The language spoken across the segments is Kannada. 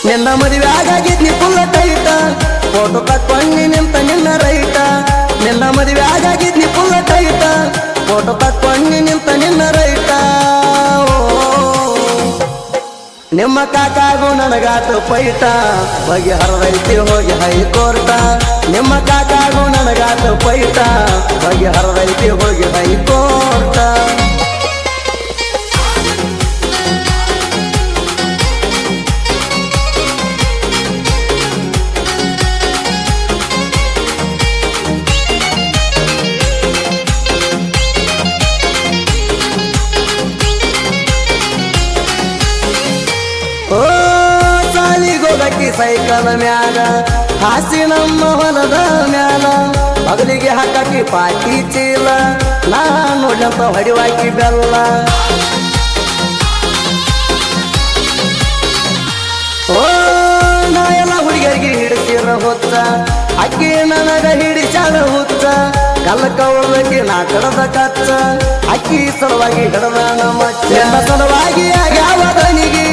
ನಿನ್ನ ಮದುವೆ ಆಗಿದ್ನಿ ಫುಲ್ಲ ಟೈಟ ಫೋಟೋ ತಕ್ಕೊಂಡಿ ನಿಂತ ನಿನ್ನ ರೈಟ ನಿನ್ನ ಮದುವೆ ಆಗಿದ್ನಿ ಫುಲ್ಲ ಟೈಟ ಫೋಟೋ ತಕ್ಕೊಂಡಿ ನಿಂತ ನಿನ್ನ ರೈಟ ನಿಮ್ಮ ಕಾಕಾಗೂ ನನಗಾತು ಪೈಟ ಬಗೆ ಹರದೈತಿ ಹೋಗಿ ಹೈಕೋರ್ಟ ನಿಮ್ಮ ಕಾಕಾಗೂ ನನಗಾತು ಪೈಟ ಬಗೆ ಹರದೈತಿ ಹೋಗಿ ಹೈಕೋರ್ಟ ಸೈಕಲ್ ಮ್ಯಾಲ ಹಾಸಿ ನಮ್ಮ ಹೊಲದ ಮ್ಯಾಲ ಬಗಲಿಗೆ ಹಾಕಿ ಪಾಟಿ ಚೀಲ ನಾನು ನೋಡ್ಲಂತ ಹೊಡಿವಾಕಿ ಬೆಲ್ಲ ಓ ನಾ ಎಲ್ಲ ಹುಡುಗಿಯರಿಗೆ ಹಿಡಿಸಿರ ಹುಚ್ಚ ಅಕ್ಕಿ ನನಗ ಹಿಡಿಸಾಳ ಹುಚ್ಚ ಕಲ್ಲಕ್ಕ ಉಳ್ದಕ್ಕೆ ನಾ ಕಡದ ಕಚ್ಚ ಅಕ್ಕಿ ಸಲುವಾಗಿ ಹಿಡದ ನಮ್ಮ ಸಲುವಾಗಿ ಆಗ್ಯಾವ ದನಿಗೆ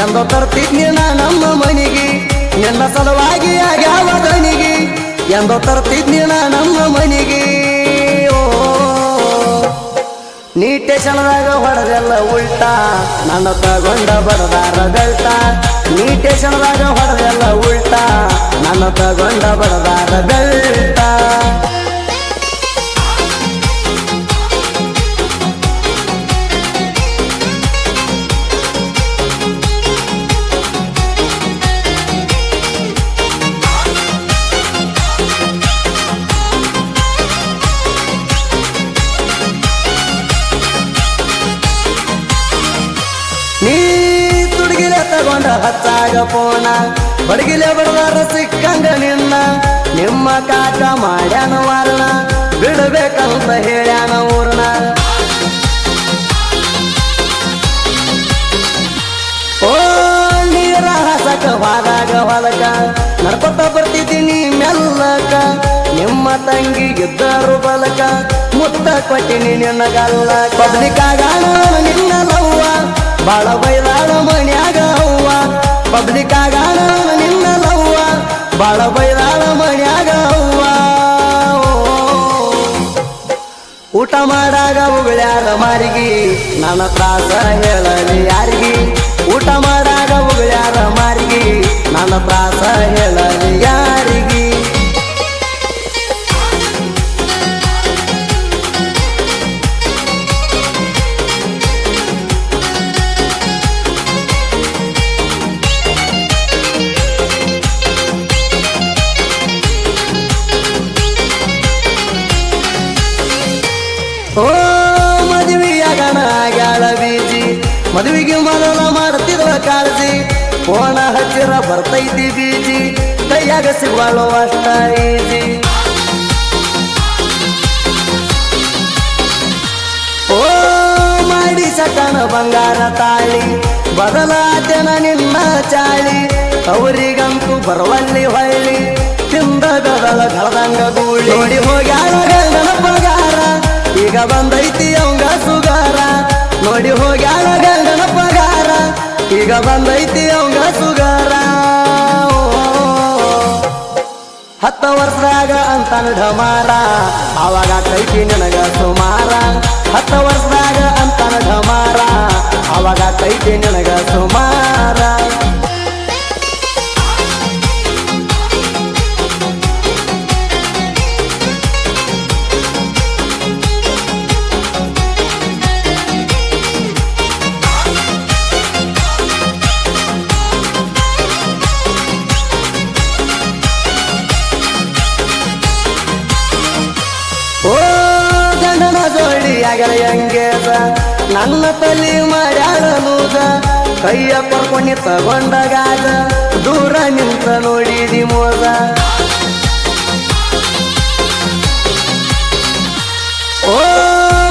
ಎಂದೋ ತರ್ತಿದ್ನಿ ನಾ ನಮ್ಮ ಮನಿಗೆ ನಿನ್ನ ಸಲುವಾಗಿ ಆಗ್ಯಾವ ದನಿಗೆ ಎಂದೋ ತರ್ತಿದ್ನಿ ನಾ ನಮ್ಮ ಮನಿಗೆ ಓ ನೀ ಟೇಷನ್ದಾಗ ಹೊಡೆದೆಲ್ಲ ಉಲ್ಟಾ ನನ್ನ ತಗೊಂಡ ಬಡದಾರ ಬೆಲ್ಟ ನೀ ಟೇಷನ್ದಾಗ ಹೊಡೆದೆಲ್ಲ ಉಲ್ಟಾ ನನ್ನ ತಗೊಂಡ ಬಡದಾರ ಬೆಲ್ಟ ತಗೊಂಡ ಹತ್ತಾಗ ಪೋಣ ಬಡಗಿಲೆ ಬಡದಾರ ಸಿಕ್ಕಂಗ ನಿನ್ನ ನಿಮ್ಮ ಕಾಕ ಮಾಡ್ಯಾನ ವಾರಣ ಬಿಡಬೇಕಂತ ಹೇಳ್ಯಾನ ಊರ್ಣ ಓ ನೀರ ಹಸಕ ಹೋದಾಗ ಹೊಲಕ ನಡ್ಕೊತ ಬರ್ತಿದ್ದೀನಿ ಮೆಲ್ಲಕ ನಿಮ್ಮ ತಂಗಿಗಿದ್ದರು ಬಲಕ ಮುತ್ತ ಕೊಟ್ಟಿನಿ ನಿನ್ನ ಗಲ್ಲ ಪಬ್ಲಿಕ್ಕಾಗಾಣ ನಿನ್ನ ಲವ್ವ ಬಾಳ ಬೈಲಾಳ ಮನ್ಯಾಗ ಅವ್ವ ಪಬ್ಲಿಕ್ಕಾಗಾಣ ನಿನ್ನ ಲವ್ವ ಬಾಳ ಬೈಲಾಳ ಮನ್ಯಾಗ ಅವ್ವ ಊಟ ಮಾಡಾಗ ಉಗುಳ್ಯಾರ ಮಾರಿಗಿ ನನ್ನ ತ್ರಾಸ ಹೇಳಲಿ ಯಾರಿಗಿ ಊಟ ಮಾಡಾಗ ಉಗುಳ್ಯಾರ ಮಾರಿಗಿ ನನ್ನ ತ್ರಾಸ ಹೇಳಲಿ ಯಾರಿಗಿ ಓ ಮದುವೆಯಾಗಣ ಆಗ್ಯಾಳ ಬೀಜಿ ಮದುವೆಗೆ ಮೊದಲ ಮಾಡ್ತಿದ್ವ ಕಾಳಜಿ ಫೋನ ಹಚ್ಚಿರ ಬರ್ತೈತಿ ಬೀಜಿ ಕೈಯಾಗ ಸಿಗುವಳು ಅಷ್ಟ ಈಜಿ ಓ ಮಾಡಿ ಸಟನ ಬಂಗಾರ ತಾಳಿ ಬದಲಾತನ ನಿನ್ನ ಚಾಳಿ ಅವರಿಗಂತೂ ಬರವಲ್ಲಿ ಹೊಳ್ಳಿ ತಿಂದ ಗದಳ ಗಳದಂಗ ಗೂಳಿ ನೋಡಿ ಹೋಗ್ಯಾಳ ಗಂಡನ ಪಗಾರ ಈಗ ಬಂದೈತಿ ಅವಂಗ ಸುಗಾರ ನೋಡಿ ಹೋಗ್ಯಾಳ ಗಂಡನ ಪಗಾರ ಈಗ ಬಂದೈತಿ ಅವಂಗ ಸುಗಾರ 10 ವರ್ಷದಾಗ ಅಂತಾನ ಢಮಾರ ಅವಾಗ ಕೈತಿ ನನಗ ಸುಮಾರ 10 ವರ್ಷದಾಗ ಅಂತಾನ ಢಮಾರ ಅವಾಗ ಕೈತಿ ನನಗ ಸುಮಾರ ಓ ಗಂಡನ ಜೋಡಿಯಾಗಲ ಹೆಂಗೇದ ನನ್ನ ತಲಿ ಮಾಡ್ಯಾಳ ನೂದ ಕೈಯ ಕರ್ಕೊಂಡು ತಗೊಂಡಗಾದ ದೂರ ನಿಂತ ನೋಡಿದಿ ಮೋದ ಓ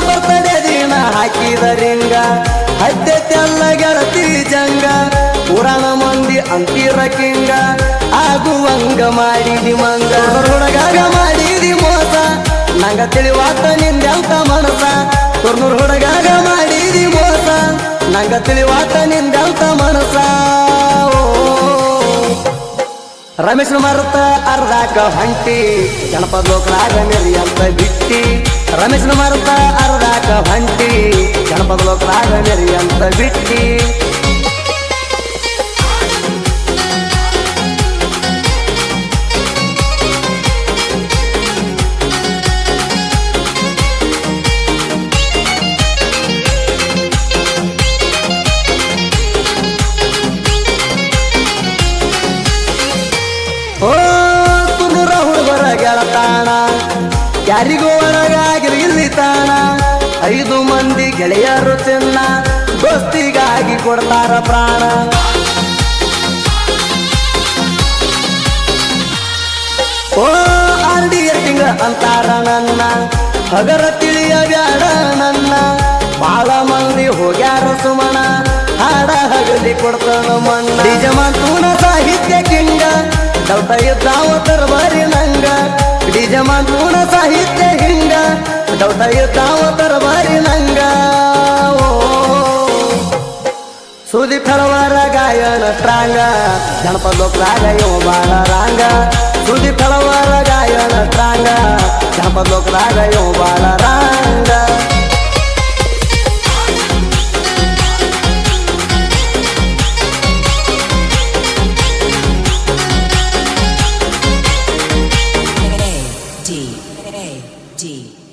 ಬರ್ತಡೆ ದಿನ ಹಾಕಿದ ರಿಂಗ ಹತ್ತೆಲ್ಲ ಗೆಳತಿ ಜಂಗ ಪುರಾಣ ಮಂದಿ ಅಂತಿರ ಕಿಂಗ ಆಗುವಂಗ ಮಾಡಿದಿ ಮಂಗ ಹುಡುಗಾಗ ಮಾಡಿದಿ ಮೋಸ ನಂಗ ತಿಳಿವಾತ ನಿಂದೆಂತ ಮನಸ ತುರ್ನೂರು ಹುಡುಗಾಗ ಮಾಡಿದಿ ಮೋಸ ನಂಗ ತಿಳಿವಾತ ನಿಂದೆಂತ ಮನಸ ಓ ರಮೇಶನ ಮರುತ ಅರ್ಧಾಕ ಹೊಂಟಿ ಜನಪದ ಲೋಕದಾಗ ಮೆರಿಯಂತ ಬಿಟ್ಟಿ ರಮೇಶನ ಮರುತ ಅರ್ಧಾಕ ಹೊಂಟಿ ಜನಪದ ಲೋಕದಾಗ ಮೆರಿಯಂತ ಬಿಟ್ಟಿ ಓ ತುನುರ ಹುಡುಗರ ಗೆಳತಾಣ ಯಾರಿಗೂ ಒಳಗಾಗಿಲಿ ಇಲ್ಲಿ ತಾಣ 5 ಮಂದಿ ಗೆಳೆಯರು ಚಿನ್ನ ದೋಸ್ತಿಗಾಗಿ ಕೊಡ್ತಾರ ಪ್ರಾಣ ಓ ಆರ್ಡಿ ತಿಂಗ ಅಂತಾರ ನನ್ನ ಹಗರ ತಿಳಿಯ ಬ್ಯಾಡ ನನ್ನ ಬಾಳ ಮಂದಿ ಹೋಗ್ಯಾರ ಸುಮಣ ಹಾಡ ಹಗಲಿ ಕೊಡ್ತಾನ ಮಣ್ಣ ನಿಜಮಂತೂನ ಸಾಹಿತ್ಯ ಕಿಂಗ ಡೌಟ ಇದ್ದಾವ ತರಬಾರಿ ನಂಗ ನಿಜಮಂತೂನ ಸಾಹಿತ್ಯ ಹಿಂಗ ಡೌಟ ಇದ್ದಾವ ತರಬಾರಿ ನಂಗ ಸುದಿ ಫಲವಾರ ಗಾಯನ ಟ್ರಾಂಗ ಜನಪದ ಲೋಕದಾಗ ಇವ ಬಾಳ ರಾಂಗ ಸುದಿ ಫಲವಾರ ಗಾಯನ ಟ್ರಾಂಗ ಜನಪದ ಲೋಕದಾಗ ಇವ ಬಾಳ ರಾಂಗ D.